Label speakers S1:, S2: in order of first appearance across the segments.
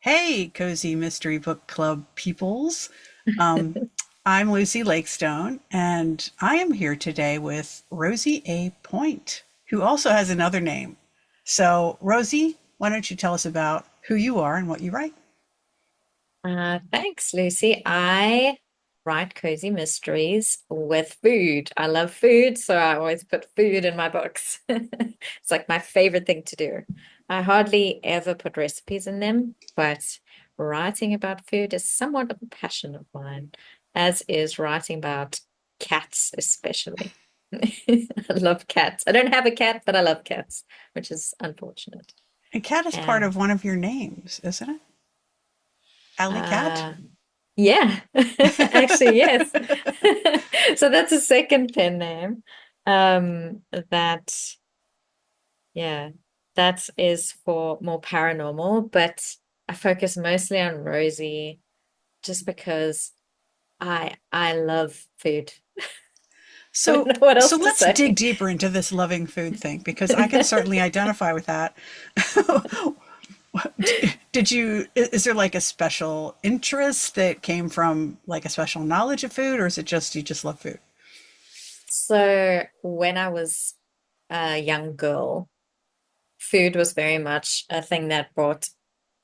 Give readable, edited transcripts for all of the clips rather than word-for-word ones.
S1: Hey, Cozy Mystery Book Club peoples. Um, I'm Lucy Lakestone, and I am here today with Rosie A. Point, who also has another name. So, Rosie, why don't you tell us about who you are and what you write?
S2: Thanks, Lucy. I write cozy mysteries with food. I love food, so I always put food in my books. It's like my favorite thing to do. I hardly ever put recipes in them, but writing about food is somewhat of a passion of mine, as is writing about cats, especially. I love cats. I don't have a cat, but I love cats, which is unfortunate.
S1: And cat is part
S2: And
S1: of one of your names, isn't it? Alley Cat?
S2: uh Yeah, actually, yes. So that's a second pen name. That, yeah, that is for more paranormal, but I focus mostly on Rosie just because I love food. I don't
S1: So,
S2: know what
S1: so
S2: else to
S1: let's dig
S2: say.
S1: deeper into this loving food thing because I can certainly identify with that. Did you, is there like a special interest that came from like a special knowledge of food, or is it just you just love food?
S2: So when I was a young girl, food was very much a thing that brought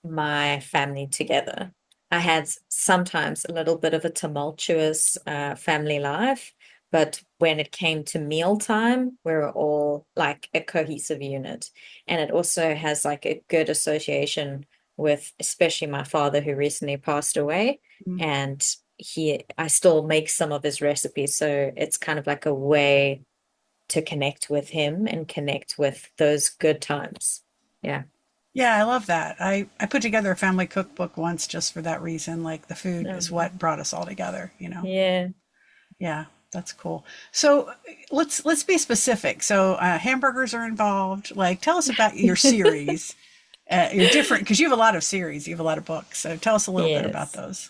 S2: my family together. I had sometimes a little bit of a tumultuous family life, but when it came to mealtime, we were all like a cohesive unit. And it also has like a good association with, especially my father, who recently passed away.
S1: Mm.
S2: And I still make some of his recipes. So it's kind of like a way to connect with him and connect with those good times. Yeah.
S1: Yeah, I love that. I put together a family cookbook once just for that reason. Like the food is
S2: Um,
S1: what brought us all together, you know?
S2: yeah.
S1: Yeah, that's cool. So let's be specific. So hamburgers are involved. Like, tell us about your series. You're different because you have a lot of series. You have a lot of books. So tell us a little bit about
S2: Yes.
S1: those.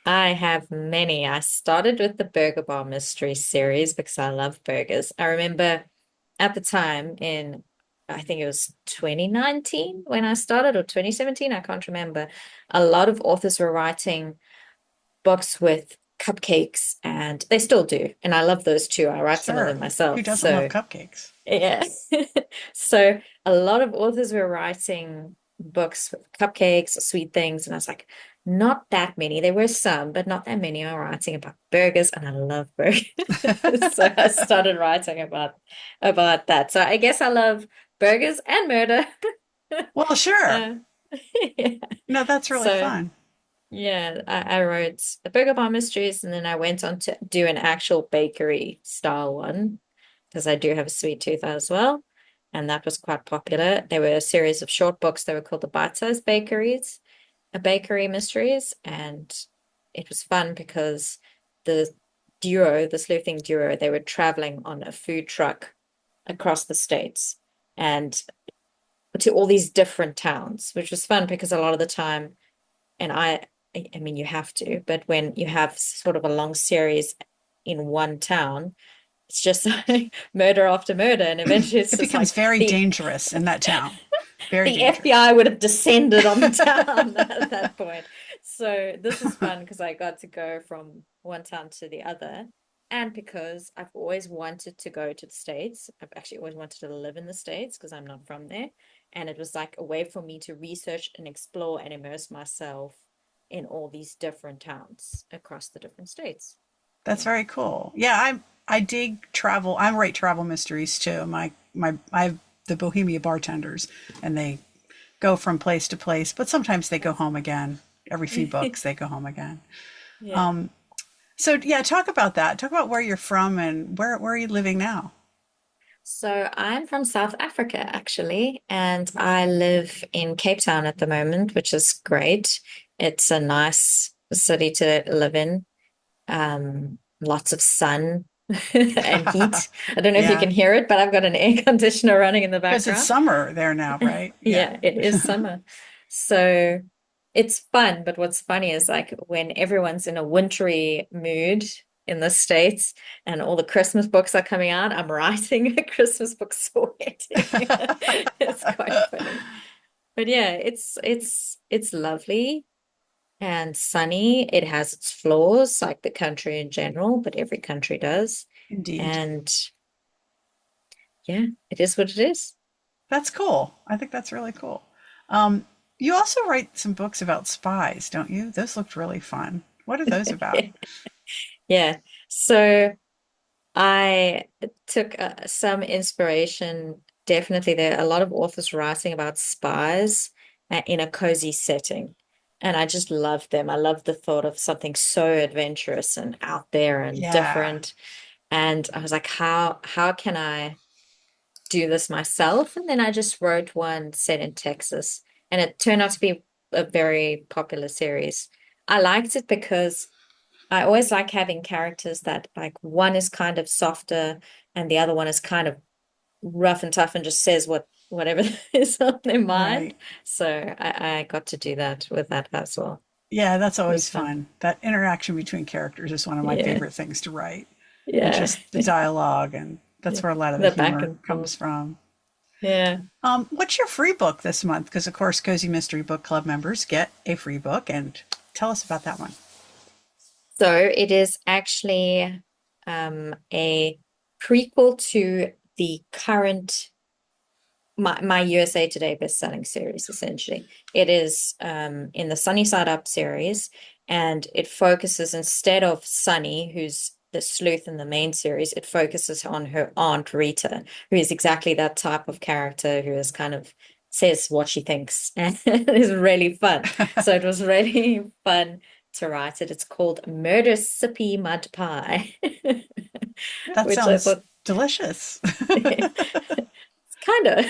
S2: I have many. I started with the Burger Bar Mystery series because I love burgers. I remember at the time in, I think it was 2019 when I started, or 2017, I can't remember. A lot of authors were writing books with cupcakes, and they still do. And I love those too. I write some of
S1: Sure.
S2: them
S1: Who
S2: myself.
S1: doesn't love
S2: So
S1: cupcakes?
S2: yeah. So a lot of authors were writing books with cupcakes or sweet things, and I was like, not that many. There were some, but not that many are writing about burgers, and I love burgers. So I started writing about that. So I guess I love burgers and murder.
S1: Well, sure.
S2: Uh, yeah.
S1: No, that's really
S2: So
S1: fun.
S2: yeah, I wrote the Burger Bar Mysteries, and then I went on to do an actual bakery style one because I do have a sweet tooth as well. And that was quite popular. There were a series of short books that were called the Bite-Sized Bakeries, a bakery mysteries. And it was fun because the the sleuthing duo, they were traveling on a food truck across the states and to all these different towns, which was fun because a lot of the time, and I mean, you have to, but when you have sort of a long series in one town, it's just like murder after murder, and eventually it's
S1: It
S2: just
S1: becomes
S2: like
S1: very dangerous in that town. Very
S2: the
S1: dangerous.
S2: FBI would have descended on the town at that point. So this is fun because I got to go from one town to the other. And because I've always wanted to go to the States, I've actually always wanted to live in the States because I'm not from there. And it was like a way for me to research and explore and immerse myself in all these different towns across the different states.
S1: That's
S2: Yeah.
S1: very cool. Yeah, I dig travel. I write travel mysteries too. My I have the Bohemia bartenders, and they go from place to place, but sometimes they go home again. Every few books, they go home again.
S2: Yeah.
S1: So yeah, talk about that. Talk about where you're from and where are you living now?
S2: So I'm from South Africa, actually, and I live in Cape Town at the moment, which is great. It's a nice city to live in. Lots of sun and heat. I don't know if you
S1: Yeah,
S2: can hear it, but I've got an air conditioner running in the
S1: because it's
S2: background.
S1: summer there now, right? Yeah.
S2: Yeah, it is summer. So it's fun, but what's funny is like when everyone's in a wintry mood in the States and all the Christmas books are coming out, I'm writing a Christmas book sweating. It's quite funny. But yeah, it's lovely and sunny. It has its flaws, like the country in general, but every country does.
S1: Indeed.
S2: And yeah, it is what it is.
S1: That's cool. I think that's really cool. Um, you also write some books about spies, don't you? Those looked really fun. What are those about?
S2: Yeah. So I took some inspiration. Definitely, there are a lot of authors writing about spies in a cozy setting. And I just love them. I love the thought of something so adventurous and out there and
S1: Yeah,
S2: different. And I was like, how can I do this myself? And then I just wrote one set in Texas, and it turned out to be a very popular series. I liked it because I always like having characters that like one is kind of softer and the other one is kind of rough and tough and just says whatever is on their mind.
S1: right.
S2: So I got to do that with that as well.
S1: Yeah, that's
S2: It was
S1: always
S2: fun.
S1: fun. That interaction between characters is one of my
S2: Yeah.
S1: favorite things to write. And
S2: Yeah.
S1: just the dialogue, and that's
S2: Yeah.
S1: where a lot of the
S2: The back
S1: humor
S2: and forth.
S1: comes from.
S2: Yeah.
S1: What's your free book this month? Because, of course, Cozy Mystery Book Club members get a free book, and tell us about that one.
S2: So it is actually a prequel to the current my USA Today best-selling series, essentially. It is in the Sunny Side Up series, and it focuses instead of Sunny, who's the sleuth in the main series, it focuses on her aunt Rita, who is exactly that type of character who is kind of says what she thinks and it is really fun. So it was really fun to write it. It's called Murder Sippy Mud Pie,
S1: That
S2: which I
S1: sounds
S2: thought
S1: delicious.
S2: kind of.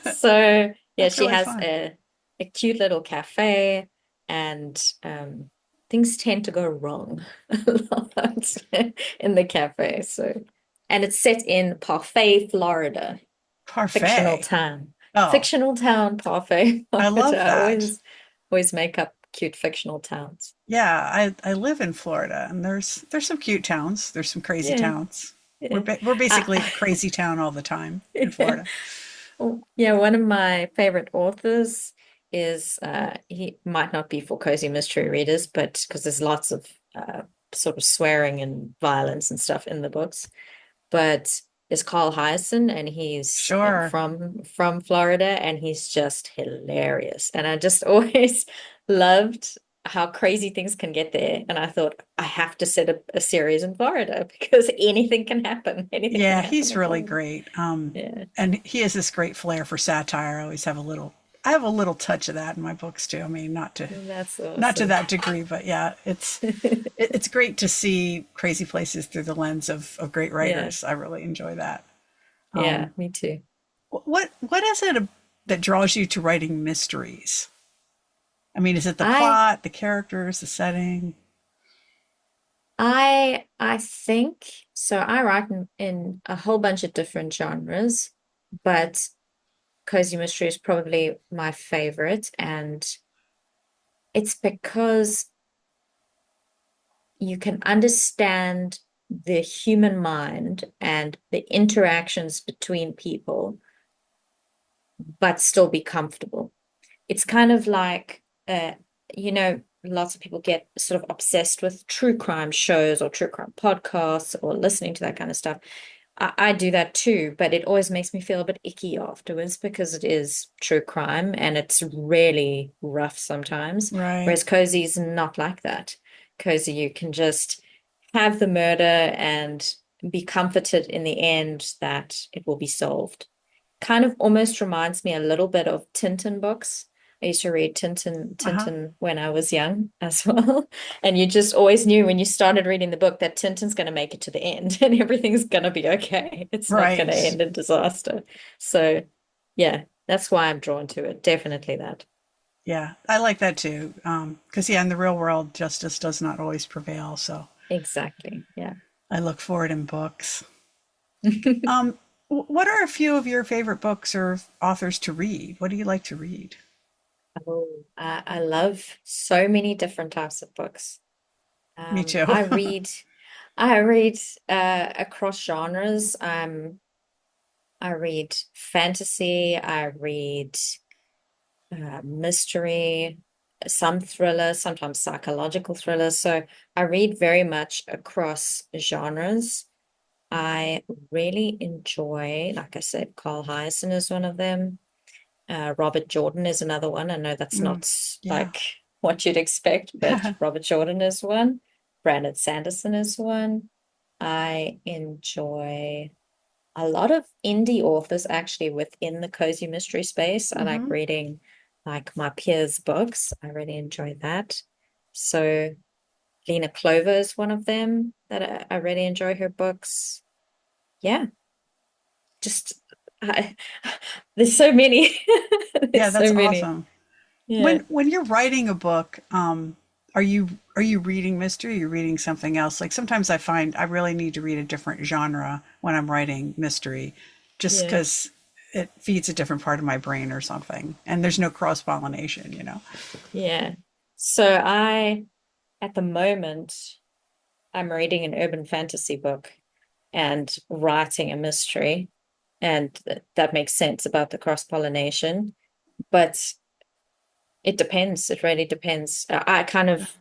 S2: So yeah,
S1: That's
S2: she
S1: really
S2: has
S1: fun.
S2: a cute little cafe, and things tend to go wrong a lot in the cafe. So, and it's set in Parfait, Florida, fictional
S1: Parfait.
S2: town,
S1: Oh,
S2: fictional town, Parfait,
S1: I
S2: Florida.
S1: love
S2: I
S1: that.
S2: always make up cute fictional towns.
S1: Yeah, I live in Florida, and there's some cute towns. There's some crazy
S2: Yeah,
S1: towns.
S2: yeah.
S1: We're basically a
S2: I,
S1: crazy town all the time in Florida.
S2: Oh, yeah, one of my favorite authors is he might not be for cozy mystery readers, but because there's lots of sort of swearing and violence and stuff in the books, but is Carl Hyacin, and he's
S1: Sure.
S2: from Florida, and he's just hilarious. And I just always loved how crazy things can get there. And I thought I have to set a series in Florida because anything can happen. Anything can
S1: Yeah,
S2: happen
S1: he's
S2: in
S1: really
S2: Florida.
S1: great.
S2: Yeah,
S1: And he has this great flair for satire. I have a little touch of that in my books too. I mean,
S2: that's
S1: not to
S2: awesome.
S1: that degree, but yeah, it's great to see crazy places through the lens of great
S2: Yeah,
S1: writers. I really enjoy that.
S2: yeah, me too.
S1: What is it that draws you to writing mysteries? I mean, is it the
S2: I
S1: plot, the characters, the setting?
S2: I think so. I write in a whole bunch of different genres, but cozy mystery is probably my favorite, and it's because you can understand the human mind and the interactions between people, but still be comfortable. It's kind of like lots of people get sort of obsessed with true crime shows or true crime podcasts or listening to that kind of stuff. I do that too, but it always makes me feel a bit icky afterwards because it is true crime and it's really rough sometimes.
S1: Right.
S2: Whereas Cozy's not like that. Cozy, you can just have the murder and be comforted in the end that it will be solved. Kind of almost reminds me a little bit of Tintin books. I used to read
S1: Uh-huh.
S2: Tintin when I was young as well. And you just always knew when you started reading the book that Tintin's going to make it to the end and everything's going to be okay. It's not going to
S1: Right.
S2: end in disaster. So, yeah, that's why I'm drawn to it. Definitely that.
S1: Yeah, I like that too. Because yeah, in the real world, justice does not always prevail. So
S2: Exactly. Yeah.
S1: I look for it in books. What are a few of your favorite books or authors to read? What do you like to read?
S2: Oh, I love so many different types of books.
S1: Me too.
S2: I read I read across genres. I read fantasy. I read mystery, some thriller, sometimes psychological thrillers. So I read very much across genres. I really enjoy, like I said, Carl Hiaasen is one of them. Robert Jordan is another one. I know that's
S1: Mm,
S2: not
S1: yeah.
S2: like what you'd expect, but Robert Jordan is one. Brandon Sanderson is one. I enjoy a lot of indie authors actually within the cozy mystery space. I like
S1: Hmm.
S2: reading like my peers' books. I really enjoy that. So Lena Clover is one of them that I really enjoy her books. Yeah, just I, there's so many.
S1: Yeah,
S2: There's
S1: that's
S2: so many.
S1: awesome.
S2: Yeah.
S1: When you're writing a book, are you reading mystery? Or are you reading something else? Like sometimes I find I really need to read a different genre when I'm writing mystery, just
S2: Yeah.
S1: because it feeds a different part of my brain or something, and there's no cross pollination, you know.
S2: Yeah. So at the moment, I'm reading an urban fantasy book and writing a mystery. And that makes sense about the cross-pollination. But it depends. It really depends. I kind of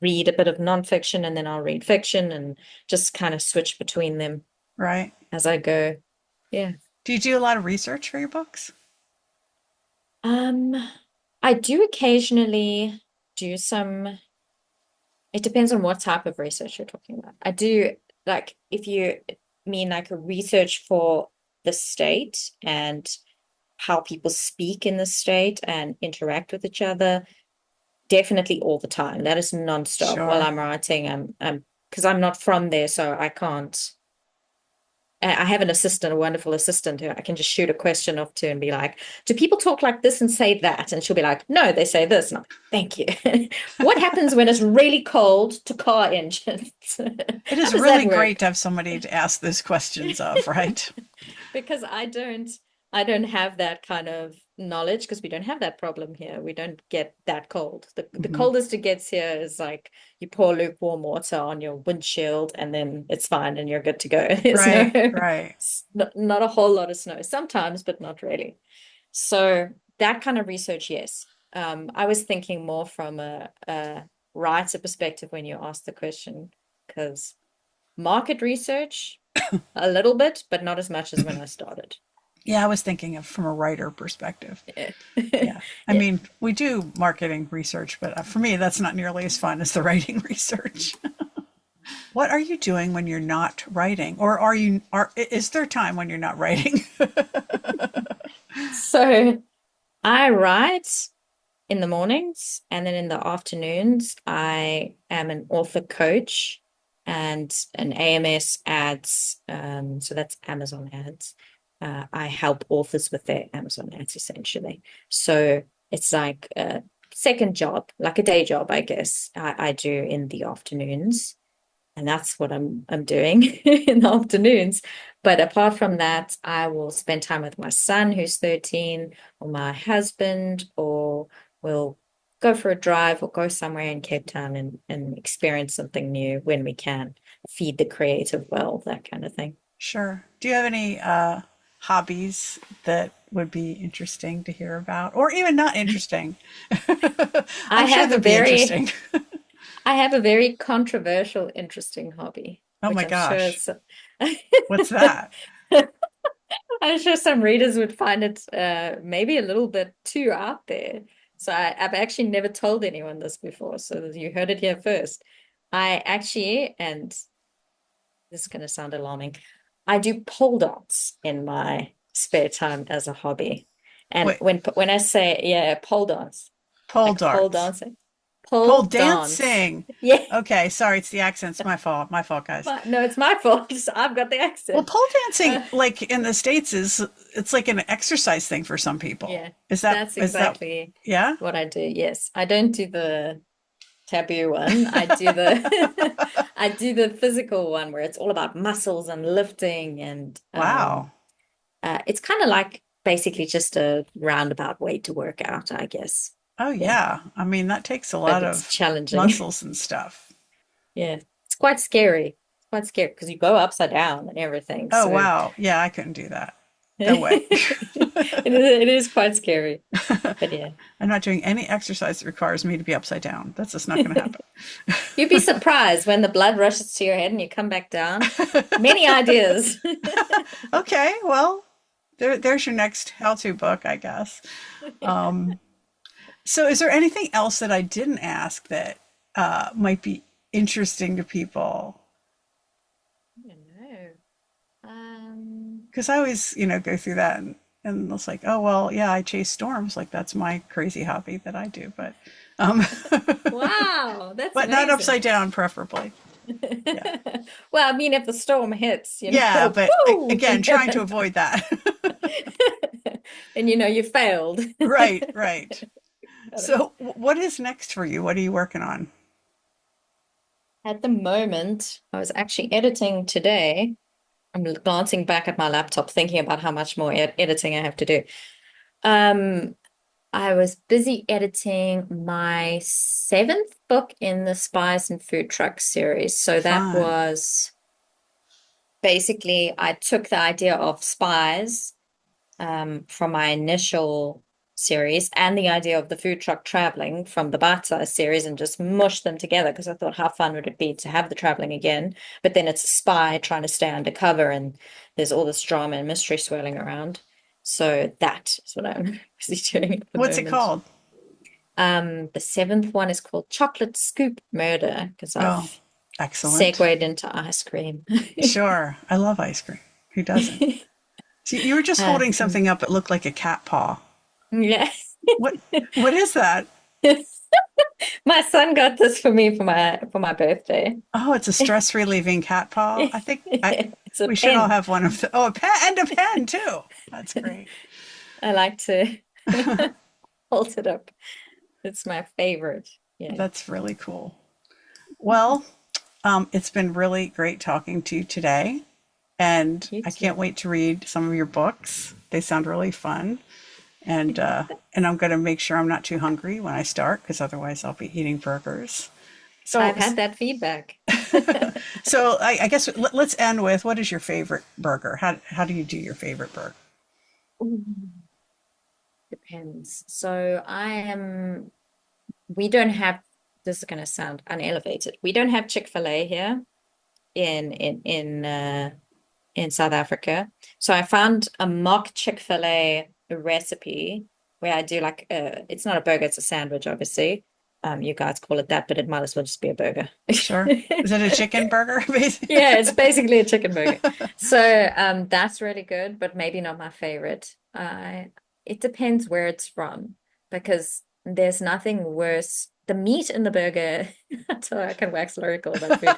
S2: read a bit of nonfiction and then I'll read fiction and just kind of switch between them
S1: Right?
S2: as I go. Yeah.
S1: Do you do a lot of research for your books?
S2: Um, I do occasionally do some, it depends on what type of research you're talking about. I do like if you mean like a research for the state and how people speak in the state and interact with each other, definitely all the time. That is nonstop while
S1: Sure.
S2: I'm writing. I'm because I'm not from there, so I can't. I have an assistant, a wonderful assistant who I can just shoot a question off to and be like, "Do people talk like this and say that?" And she'll be like, "No, they say this." And I'm like, "Thank you." What happens when it's really cold to car engines?
S1: It
S2: How
S1: is
S2: does that
S1: really great
S2: work?
S1: to have somebody to ask those questions of, right?
S2: Because I don't have that kind of knowledge because we don't have that problem here. We don't get that cold. The
S1: Hmm.
S2: coldest it gets here is like you pour lukewarm water on your windshield and then it's fine and you're good to go. There's no
S1: Right, right.
S2: not a whole lot of snow sometimes, but not really. So that kind of research, yes. I was thinking more from a writer perspective when you asked the question, because market research, a little bit, but not as much as when I started.
S1: Yeah, I was thinking of from a writer perspective.
S2: Yeah.
S1: Yeah. I
S2: Yeah.
S1: mean, we do marketing research, but for me, that's not nearly as fun as the writing research. What are you doing when you're not writing? Or is there time when you're not writing?
S2: So I write in the mornings and then in the afternoons, I am an author coach and an AMS ads. So that's Amazon ads. I help authors with their Amazon ads essentially. So it's like a second job, like a day job, I guess, I do in the afternoons. And that's what I'm doing in the afternoons. But apart from that, I will spend time with my son who's 13 or my husband, or we'll go for a drive or go somewhere in Cape Town and experience something new when we can, feed the creative well, that kind of thing.
S1: Sure. Do you have any hobbies that would be interesting to hear about? Or even not interesting?
S2: I
S1: I'm sure
S2: have a
S1: they'd be
S2: very
S1: interesting.
S2: I have a very controversial, interesting hobby,
S1: Oh
S2: which
S1: my
S2: I'm sure
S1: gosh.
S2: is
S1: What's that?
S2: I'm sure some readers would find it maybe a little bit too out there. So I've actually never told anyone this before. So you heard it here first. I actually, and this is going to sound alarming, I do pole dance in my spare time as a hobby. And
S1: Wait,
S2: when I say, yeah, pole dance,
S1: pole
S2: like pole
S1: darts.
S2: dancing,
S1: Pole
S2: pole dance.
S1: dancing.
S2: Yeah,
S1: Okay, sorry, it's the accents. My fault. My fault, guys.
S2: but no, it's my fault. I've got the
S1: Well,
S2: accent.
S1: pole dancing,
S2: Uh,
S1: like in the States, is it's like an exercise thing for some people.
S2: yeah, that's
S1: Is that,
S2: exactly
S1: yeah?
S2: what I do. Yes, I don't do the taboo one. I do the I do the physical one where it's all about muscles and lifting and
S1: Wow.
S2: it's kind of like basically just a roundabout way to work out, I guess.
S1: Oh,
S2: Yeah,
S1: yeah. I mean, that takes a
S2: but
S1: lot
S2: it's
S1: of
S2: challenging.
S1: muscles and stuff.
S2: Yeah, it's quite scary. It's quite scary because you go upside down and everything.
S1: Oh,
S2: So
S1: wow. Yeah, I couldn't do that. that way.
S2: It is quite scary, but yeah.
S1: I'm not doing any exercise that requires me to be upside down. That's just not going to
S2: You'd be
S1: happen.
S2: surprised when the blood rushes to your head and you come back down. Many ideas.
S1: Okay, well, there's your next how-to book, I guess. Um, so, is there anything else that I didn't ask that might be interesting to people?
S2: I don't know. Um,
S1: Because I always, go through that and it's like, oh, well, yeah, I chase storms. Like that's my crazy hobby that I do, um,
S2: wow, that's
S1: but not
S2: amazing.
S1: upside down, preferably. Yeah.
S2: Well, I mean, if the storm hits,
S1: Yeah, but
S2: boom,
S1: again, trying to avoid that.
S2: and you failed.
S1: Right, right.
S2: Got it.
S1: So, what is next for you? What are you working on?
S2: At the moment, I was actually editing today. I'm glancing back at my laptop, thinking about how much more editing I have to do. Um, I was busy editing my seventh book in the Spies and Food Trucks series. So that
S1: Fun.
S2: was basically, I took the idea of spies from my initial series and the idea of the food truck traveling from the bite-sized series and just mushed them together because I thought how fun would it be to have the traveling again. But then it's a spy trying to stay undercover and there's all this drama and mystery swirling around. So that is what I'm busy doing at the
S1: What's it
S2: moment.
S1: called?
S2: The seventh one is called Chocolate Scoop Murder because
S1: Oh,
S2: I've segued
S1: excellent.
S2: into ice cream.
S1: Sure. I love ice cream. Who doesn't? See, you were just holding
S2: Mm,
S1: something up. It looked like a cat paw.
S2: yeah.
S1: What what is that?
S2: My son got this for me for my birthday.
S1: Oh, it's a stress relieving cat paw. I think I
S2: It's a
S1: we should all
S2: pen.
S1: have one of the, oh, a pen and a pen too. That's great.
S2: I like to hold it up. It's my favorite. Yeah.
S1: That's really cool. Well, it's been really great talking to you today, and
S2: You
S1: I can't
S2: too.
S1: wait to read some of your books. They sound really fun, and I'm going to make sure I'm not too hungry when I start, because otherwise I'll be eating burgers. So,
S2: I've had that feedback.
S1: so I guess let's end with what is your favorite burger? How do you do your favorite burger?
S2: Ooh, depends. We don't have, this is going to sound unelevated. We don't have Chick-fil-A here in South Africa. So I found a mock Chick-fil-A recipe where I do like it's not a burger, it's a sandwich, obviously. You guys call it that, but it might as well just be a burger.
S1: Sure. Is it a chicken burger? Basically?
S2: Yeah, it's basically a chicken burger. So that's really good, but maybe not my favorite. It depends where it's from because there's nothing worse. The meat in the burger, so I can wax lyrical about food.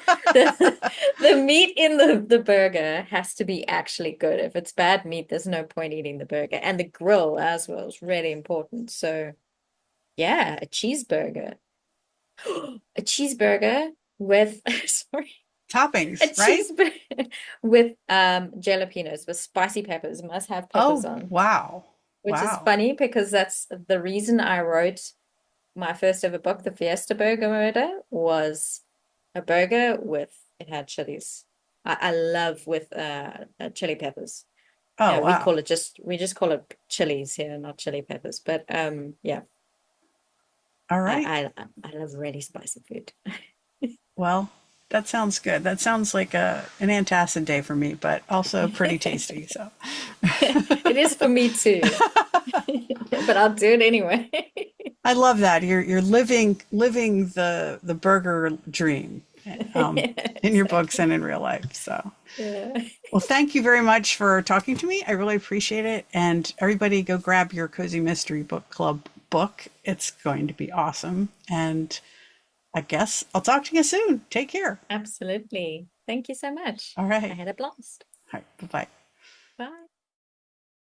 S2: The meat in the burger has to be actually good. If it's bad meat, there's no point eating the burger. And the grill as well is really important. So yeah, a cheeseburger. A cheeseburger with sorry, a
S1: Toppings, right?
S2: cheeseburger with jalapenos with spicy peppers. Must have peppers
S1: Oh,
S2: on,
S1: wow.
S2: which is
S1: Wow.
S2: funny because that's the reason I wrote my first ever book, The Fiesta Burger Murder, was a burger with it had chilies. I love with chili peppers.
S1: Oh, wow.
S2: We just call it chilies here, not chili peppers. But yeah,
S1: All right.
S2: I love really spicy food.
S1: Well, that sounds good. That sounds like an antacid day for me, but also pretty tasty. So
S2: It is for me too, but I'll do it anyway.
S1: I love that. You're living the burger dream
S2: Yeah,
S1: in your books
S2: exactly.
S1: and in real life. So
S2: Yeah.
S1: well, thank you very much for talking to me. I really appreciate it. And everybody go grab your Cozy Mystery Book Club book. It's going to be awesome. And I guess I'll talk to you soon. Take care.
S2: Absolutely. Thank you so much.
S1: All
S2: I
S1: right.
S2: had a blast.
S1: All right. Bye bye.